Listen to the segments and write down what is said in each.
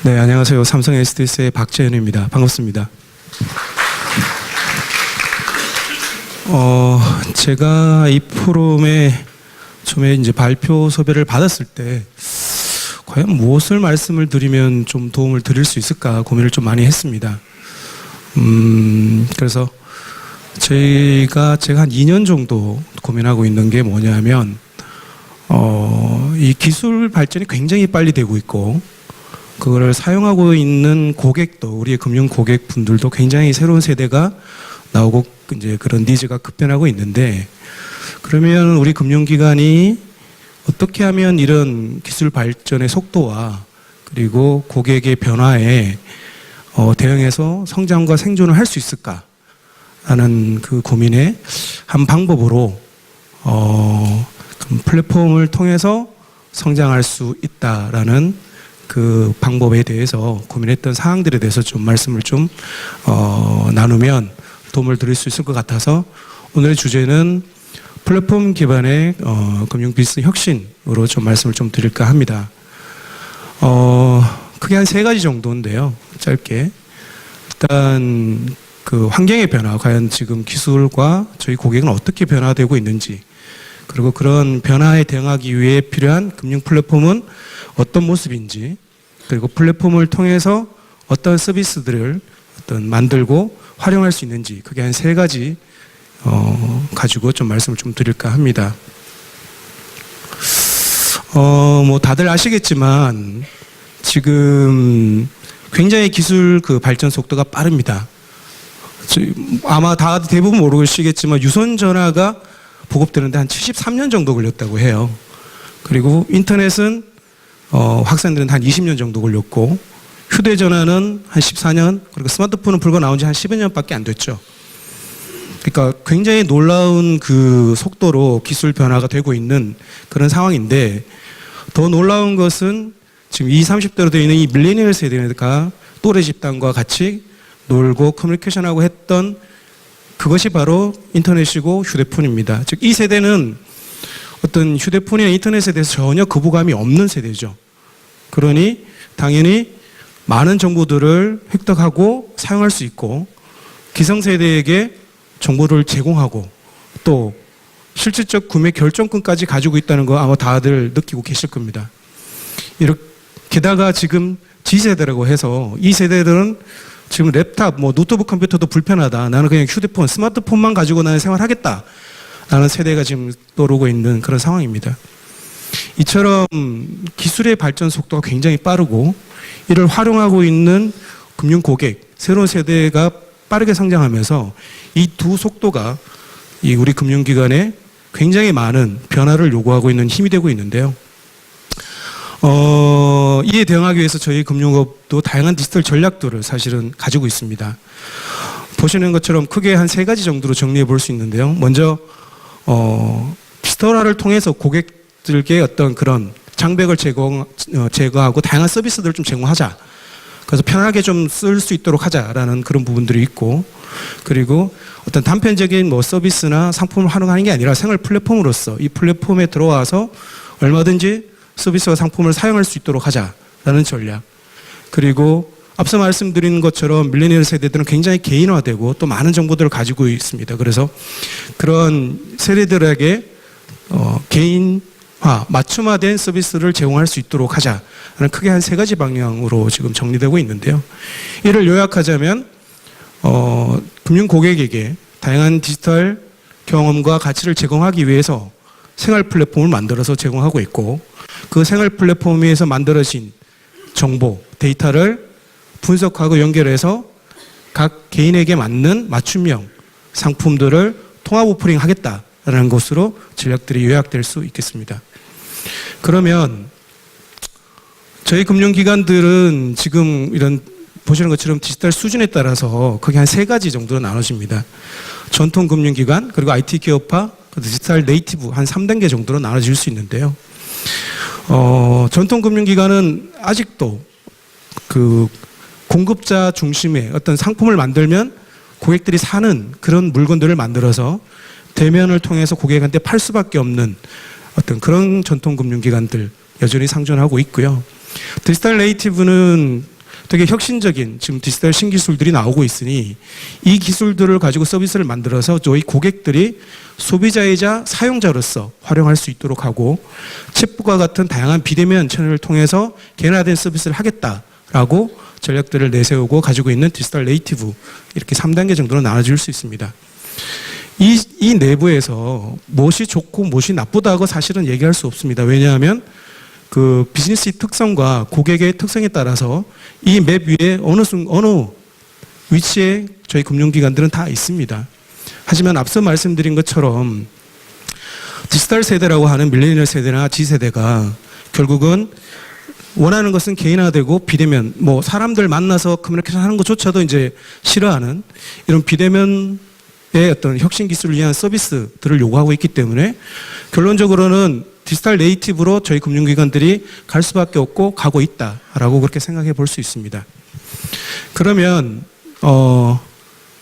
네, 안녕하세요. 삼성 SDS의 박재현입니다. 반갑습니다. 제가 이 포럼에 처음에 이제 발표 섭외를 받았을 때 과연 무엇을 말씀을 드리면 좀 도움을 드릴 수 있을까 고민을 좀 많이 했습니다. 그래서 제가 한 2년 정도 고민하고 있는 게 뭐냐면 이 기술 발전이 굉장히 빨리 되고 있고 그거를 사용하고 있는 고객도 우리의 금융 고객분들도 굉장히 새로운 세대가 나오고 이제 그런 니즈가 급변하고 있는데 그러면 우리 금융기관이 어떻게 하면 이런 기술 발전의 속도와 그리고 고객의 변화에 대응해서 성장과 생존을 할 수 있을까 하는 그 고민의 한 방법으로 플랫폼을 통해서 성장할 수 있다라는 그 방법에 대해서 고민했던 사항들에 대해서 좀 말씀을 좀 나누면 도움을 드릴 수 있을 것 같아서 오늘의 주제는 플랫폼 기반의 금융 비즈니스 혁신으로 좀 말씀을 좀 드릴까 합니다. 크게 한 3가지 정도인데요. 짧게. 일단 그 환경의 변화, 과연 지금 기술과 저희 고객은 어떻게 변화되고 있는지, 그리고 그런 변화에 대응하기 위해 필요한 금융 플랫폼은 어떤 모습인지, 그리고 플랫폼을 통해서 어떤 서비스들을 만들고 활용할 수 있는지, 그게 한 3가지 가지고 좀 말씀을 좀 드릴까 합니다. 뭐 다들 아시겠지만 지금 굉장히 기술 그 발전 속도가 빠릅니다. 아마 다 대부분 모르시겠지만 유선 전화가 보급되는데 한 73년 정도 걸렸다고 해요. 그리고 인터넷은 확산되는 한 20년 정도 걸렸고 휴대전화는 한 14년, 그리고 스마트폰은 불과 나온 지 한 10여 년밖에 안 됐죠. 그러니까 굉장히 놀라운 그 속도로 기술 변화가 되고 있는 그런 상황인데 더 놀라운 것은 지금 20, 30대로 되어 있는 이 밀레니얼 세대가 또래 집단과 같이 놀고 커뮤니케이션하고 했던 그것이 바로 인터넷이고 휴대폰입니다. 즉 이 세대는 어떤 휴대폰이나 인터넷에 대해서 전혀 거부감이 없는 세대죠. 그러니 당연히 많은 정보들을 획득하고 사용할 수 있고 기성세대에게 정보를 제공하고 또 실질적 구매 결정권까지 가지고 있다는 거 아마 다들 느끼고 계실 겁니다. 게다가 지금 G세대라고 해서 이 세대들은 지금 랩탑, 노트북 컴퓨터도 불편하다. 나는 그냥 휴대폰, 스마트폰만 가지고 나는 생활하겠다. 라는 세대가 지금 떠오르고 있는 그런 상황입니다. 이처럼 기술의 발전 속도가 굉장히 빠르고 이를 활용하고 있는 금융 고객, 새로운 세대가 빠르게 성장하면서 이 두 속도가 이 우리 금융기관에 굉장히 많은 변화를 요구하고 있는 힘이 되고 있는데요. 이에 대응하기 위해서 저희 금융업도 다양한 디지털 전략들을 사실은 가지고 있습니다. 보시는 것처럼 크게 한 3가지 정도로 정리해 볼 수 있는데요. 먼저 디지털화를 통해서 고객들에게 어떤 그런 장벽을 제거하고 다양한 서비스들을 좀 제공하자. 그래서 편하게 좀 쓸 수 있도록 하자라는 그런 부분들이 있고, 그리고 어떤 단편적인 서비스나 상품을 활용하는 게 아니라 생활 플랫폼으로서 이 플랫폼에 들어와서 얼마든지 서비스와 상품을 사용할 수 있도록 하자라는 전략. 그리고 앞서 말씀드린 것처럼 밀레니얼 세대들은 굉장히 개인화되고 또 많은 정보들을 가지고 있습니다. 그래서 그런 세대들에게 개인화, 맞춤화된 서비스를 제공할 수 있도록 하자라는 크게 한 3가지 방향으로 지금 정리되고 있는데요. 이를 요약하자면 금융 고객에게 다양한 디지털 경험과 가치를 제공하기 위해서 생활 플랫폼을 만들어서 제공하고 있고 그 생활 플랫폼에서 만들어진 정보, 데이터를 분석하고 연결해서 각 개인에게 맞는 맞춤형 상품들을 통합 오퍼링 하겠다라는 것으로 전략들이 요약될 수 있겠습니다. 그러면 저희 금융기관들은 지금 이런 보시는 것처럼 디지털 수준에 따라서 크게 한 3가지 정도로 나눠집니다. 전통 금융기관, 그리고 IT 기업화, 디지털 네이티브 한 3단계 정도로 나눠질 수 있는데요. 전통 금융기관은 아직도 그 공급자 중심의 어떤 상품을 만들면 고객들이 사는 그런 물건들을 만들어서 대면을 통해서 고객한테 팔 수밖에 없는 어떤 그런 전통 금융기관들 여전히 상존하고 있고요. 디지털 네이티브는 되게 혁신적인 지금 디지털 신기술들이 나오고 있으니 이 기술들을 가지고 서비스를 만들어서 저희 고객들이 소비자이자 사용자로서 활용할 수 있도록 하고 챗봇과 같은 다양한 비대면 채널을 통해서 개인화된 서비스를 하겠다라고 전략들을 내세우고 가지고 있는 디지털 네이티브, 이렇게 3단계 정도로 나눠질 수 있습니다. 이 내부에서 무엇이 좋고 무엇이 나쁘다고 사실은 얘기할 수 없습니다. 왜냐하면 그 비즈니스의 특성과 고객의 특성에 따라서 이 맵 위에 어느 위치에 저희 금융기관들은 다 있습니다. 하지만 앞서 말씀드린 것처럼 디지털 세대라고 하는 밀레니얼 세대나 G세대가 결국은 원하는 것은 개인화되고 비대면, 뭐 사람들 만나서 커뮤니케이션 하는 것조차도 이제 싫어하는 이런 비대면의 어떤 혁신 기술을 위한 서비스들을 요구하고 있기 때문에 결론적으로는 디지털 네이티브로 저희 금융기관들이 갈 수밖에 없고 가고 있다라고 그렇게 생각해 볼 수 있습니다. 그러면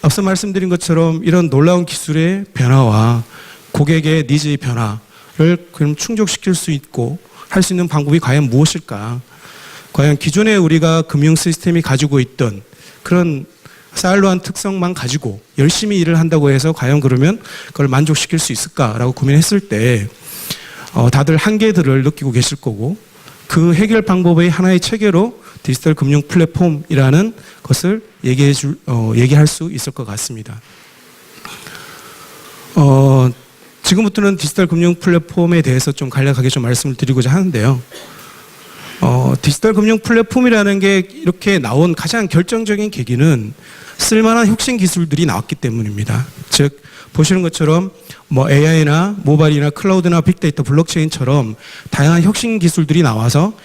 앞서 말씀드린 것처럼 이런 놀라운 기술의 변화와 고객의 니즈의 변화를 그럼 충족시킬 수 있고 할 수 있는 방법이 과연 무엇일까? 과연 기존에 우리가 금융 시스템이 가지고 있던 그런 사일로한 특성만 가지고 열심히 일을 한다고 해서 과연 그러면 그걸 만족시킬 수 있을까라고 고민했을 때 다들 한계들을 느끼고 계실 거고 그 해결 방법의 하나의 체계로 디지털 금융 플랫폼이라는 것을 얘기할 수 있을 것 같습니다. 지금부터는 디지털 금융 플랫폼에 대해서 좀 간략하게 좀 말씀을 드리고자 하는데요. 디지털 금융 플랫폼이라는 게 이렇게 나온 가장 결정적인 계기는 쓸만한 혁신 기술들이 나왔기 때문입니다. 즉, 보시는 것처럼 뭐 AI나 모바일이나 클라우드나 빅데이터, 블록체인처럼 다양한 혁신 기술들이 나와서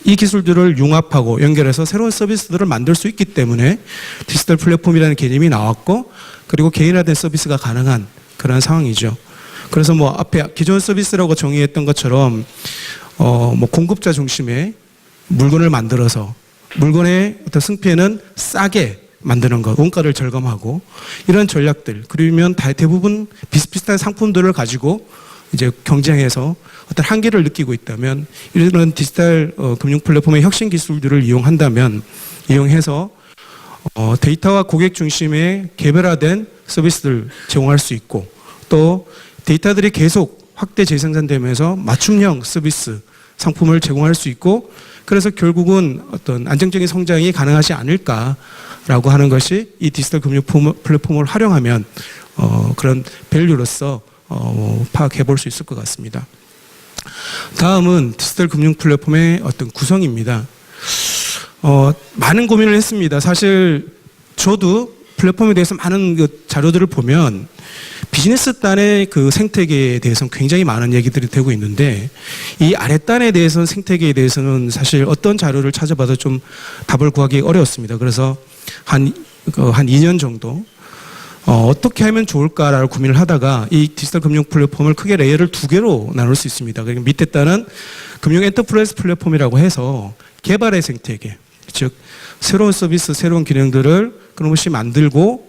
이 기술들을 융합하고 연결해서 새로운 서비스들을 만들 수 있기 때문에 디지털 플랫폼이라는 개념이 나왔고 그리고 개인화된 서비스가 가능한 그런 상황이죠. 그래서 뭐 앞에 기존 서비스라고 정의했던 것처럼 뭐 공급자 중심의 물건을 만들어서 물건의 어떤 승패는 싸게 만드는 것, 원가를 절감하고 이런 전략들, 그러면 대부분 비슷비슷한 상품들을 가지고 이제 경쟁해서 어떤 한계를 느끼고 있다면 이런 디지털 금융 플랫폼의 혁신 기술들을 이용해서 데이터와 고객 중심의 개별화된 서비스를 제공할 수 있고 또 데이터들이 계속 확대 재생산되면서 맞춤형 서비스 상품을 제공할 수 있고 그래서 결국은 어떤 안정적인 성장이 가능하지 않을까라고 하는 것이 이 디지털 금융 플랫폼을 활용하면 그런 밸류로서 파악해 볼 수 있을 것 같습니다. 다음은 디지털 금융 플랫폼의 어떤 구성입니다. 많은 고민을 했습니다. 사실 저도 플랫폼에 대해서 많은 그 자료들을 보면 비즈니스 단의 그 생태계에 대해서는 굉장히 많은 얘기들이 되고 있는데 이 아랫단에 대해서는 생태계에 대해서는 사실 어떤 자료를 찾아봐도 좀 답을 구하기 어려웠습니다. 그래서 한 2년 정도 어떻게 하면 좋을까라고 고민을 하다가 이 디지털 금융 플랫폼을 크게 레이어를 2개로 나눌 수 있습니다. 그러니까 밑에 단은 금융 엔터프라이즈 플랫폼이라고 해서 개발의 생태계, 즉 새로운 서비스, 새로운 기능들을 끊임없이 만들고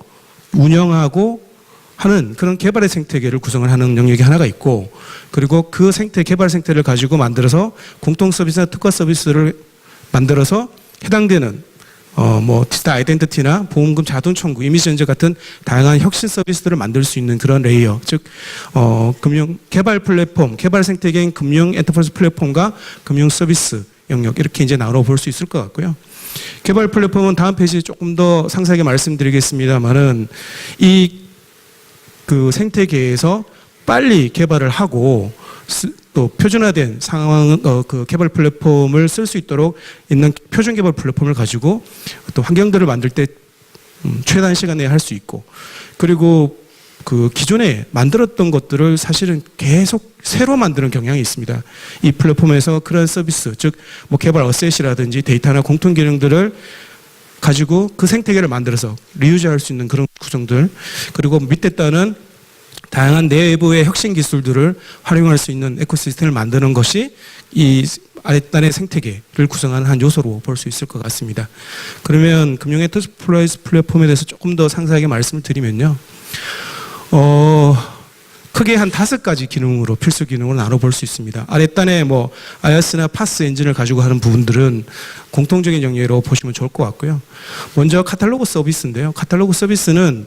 운영하고 하는 그런 개발의 생태계를 구성을 하는 영역이 하나가 있고 그리고 그 개발 생태를 가지고 만들어서 공통 서비스나 특화 서비스를 만들어서 해당되는 뭐 디지털 아이덴티티나 보험금 자동 청구, 이미지 전제 같은 다양한 혁신 서비스들을 만들 수 있는 그런 레이어, 즉 금융 개발 플랫폼, 개발 생태계인 금융 엔터프라이즈 플랫폼과 금융 서비스 영역 이렇게 이제 나눠 볼 수 있을 것 같고요. 개발 플랫폼은 다음 페이지에 조금 더 상세하게 말씀드리겠습니다만은 그 생태계에서 빨리 개발을 하고 또 표준화된 상황, 그 개발 플랫폼을 쓸 수 있도록 있는 표준 개발 플랫폼을 가지고 또 환경들을 만들 때 최단 시간 내에 할 수 있고 그리고 그 기존에 만들었던 것들을 사실은 계속 새로 만드는 경향이 있습니다. 이 플랫폼에서 그런 서비스, 즉 뭐 개발 어셋이라든지 데이터나 공통 기능들을 가지고 그 생태계를 만들어서 리유즈할 수 있는 그런 구성들 그리고 밑에 단은 다양한 내부의 혁신 기술들을 활용할 수 있는 에코시스템을 만드는 것이 이 아랫단의 생태계를 구성하는 한 요소로 볼 수 있을 것 같습니다. 그러면 금융 엔터프라이즈 플랫폼에 대해서 조금 더 상세하게 말씀을 드리면요. 크게 한 5가지 기능으로 필수 기능으로 나눠볼 수 있습니다. 아랫단에 뭐 아야스나 파스 엔진을 가지고 하는 부분들은 공통적인 영역으로 보시면 좋을 것 같고요. 먼저 카탈로그 서비스인데요. 카탈로그 서비스는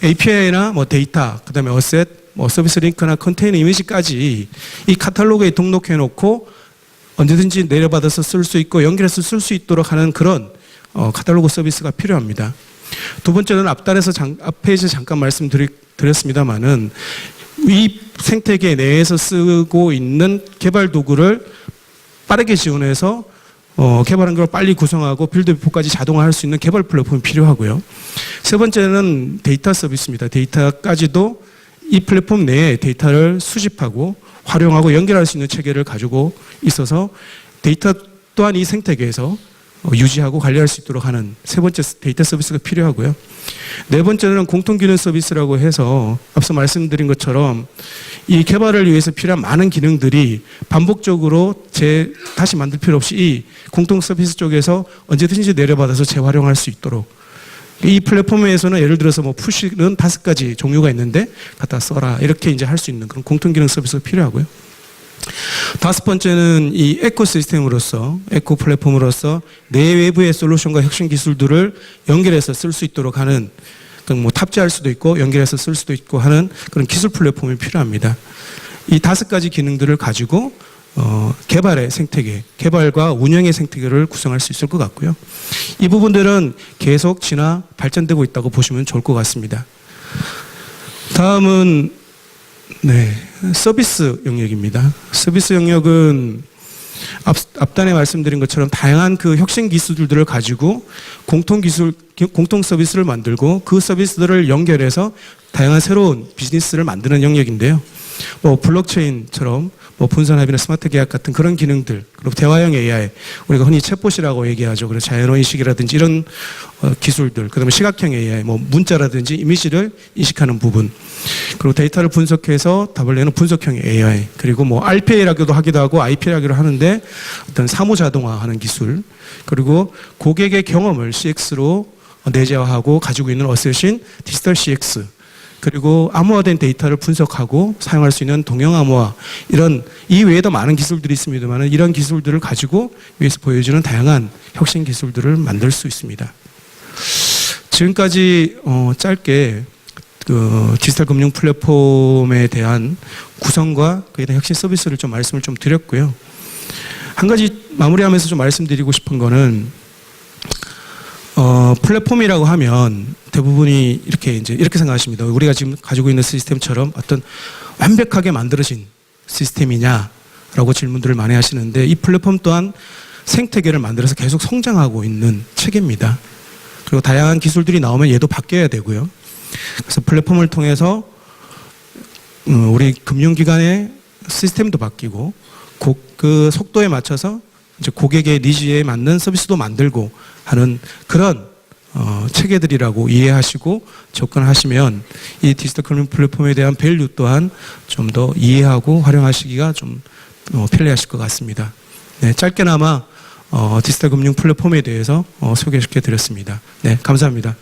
API나 뭐 데이터, 그다음에 어셋, 뭐 서비스 링크나 컨테이너 이미지까지 이 카탈로그에 등록해 놓고 언제든지 내려받아서 쓸 수 있고 연결해서 쓸 수 있도록 하는 그런 카탈로그 서비스가 필요합니다. 두 번째는 앞페이지 잠깐 말씀드렸습니다만은 이 생태계 내에서 쓰고 있는 개발 도구를 빠르게 지원해서 개발한 걸 빨리 구성하고 빌드 비포까지 자동화할 수 있는 개발 플랫폼이 필요하고요. 세 번째는 데이터 서비스입니다. 데이터까지도 이 플랫폼 내에 데이터를 수집하고 활용하고 연결할 수 있는 체계를 가지고 있어서 데이터 또한 이 생태계에서 유지하고 관리할 수 있도록 하는 세 번째 데이터 서비스가 필요하고요. 네 번째는 공통기능 서비스라고 해서 앞서 말씀드린 것처럼 이 개발을 위해서 필요한 많은 기능들이 반복적으로 다시 만들 필요 없이 이 공통 서비스 쪽에서 언제든지 내려받아서 재활용할 수 있도록 이 플랫폼에서는 예를 들어서 뭐 푸시는 5가지 종류가 있는데 갖다 써라 이렇게 이제 할 수 있는 그런 공통기능 서비스가 필요하고요. 다섯 번째는 이 에코시스템으로서 에코 플랫폼으로서 내외부의 솔루션과 혁신 기술들을 연결해서 쓸 수 있도록 하는 뭐 탑재할 수도 있고 연결해서 쓸 수도 있고 하는 그런 기술 플랫폼이 필요합니다. 이 5가지 기능들을 가지고 개발의 생태계, 개발과 운영의 생태계를 구성할 수 있을 것 같고요. 이 부분들은 계속 진화, 발전되고 있다고 보시면 좋을 것 같습니다. 다음은 서비스 영역입니다. 서비스 영역은 앞단에 말씀드린 것처럼 다양한 그 혁신 기술들을 가지고 공통 서비스를 만들고 그 서비스들을 연결해서 다양한 새로운 비즈니스를 만드는 영역인데요. 뭐 블록체인처럼 뭐 분산합의나 스마트 계약 같은 그런 기능들, 그리고 대화형 AI, 우리가 흔히 챗봇이라고 얘기하죠. 그래서 자연어 인식이라든지 이런 기술들, 그다음에 시각형 AI, 뭐 문자라든지 이미지를 인식하는 부분, 그리고 데이터를 분석해서 답을 내는 분석형 AI, 그리고 뭐 RPA라고도 하기도 하고 IPA라고도 하는데 어떤 사무 자동화하는 기술, 그리고 고객의 경험을 CX로 내재화하고 가지고 있는 어셋인 디지털 CX, 그리고 암호화된 데이터를 분석하고 사용할 수 있는 동형 암호화, 이런 이 외에도 많은 기술들이 있습니다만 이런 기술들을 가지고 위에서 보여주는 다양한 혁신 기술들을 만들 수 있습니다. 지금까지 짧게 그 디지털 금융 플랫폼에 대한 구성과 그에 대한 혁신 서비스를 좀 말씀을 좀 드렸고요. 한 가지 마무리하면서 좀 말씀드리고 싶은 거는 플랫폼이라고 하면 대부분이 이렇게 생각하십니다. 우리가 지금 가지고 있는 시스템처럼 어떤 완벽하게 만들어진 시스템이냐라고 질문들을 많이 하시는데 이 플랫폼 또한 생태계를 만들어서 계속 성장하고 있는 체계입니다. 그리고 다양한 기술들이 나오면 얘도 바뀌어야 되고요. 그래서 플랫폼을 통해서 우리 금융기관의 시스템도 바뀌고 그 속도에 맞춰서 이제 고객의 니즈에 맞는 서비스도 만들고 하는 그런 체계들이라고 이해하시고 접근하시면 이 디지털 금융 플랫폼에 대한 밸류 또한 좀 더 이해하고 활용하시기가 좀 편리하실 것 같습니다. 네, 짧게나마 디지털 금융 플랫폼에 대해서 소개시켜 드렸습니다. 네, 감사합니다.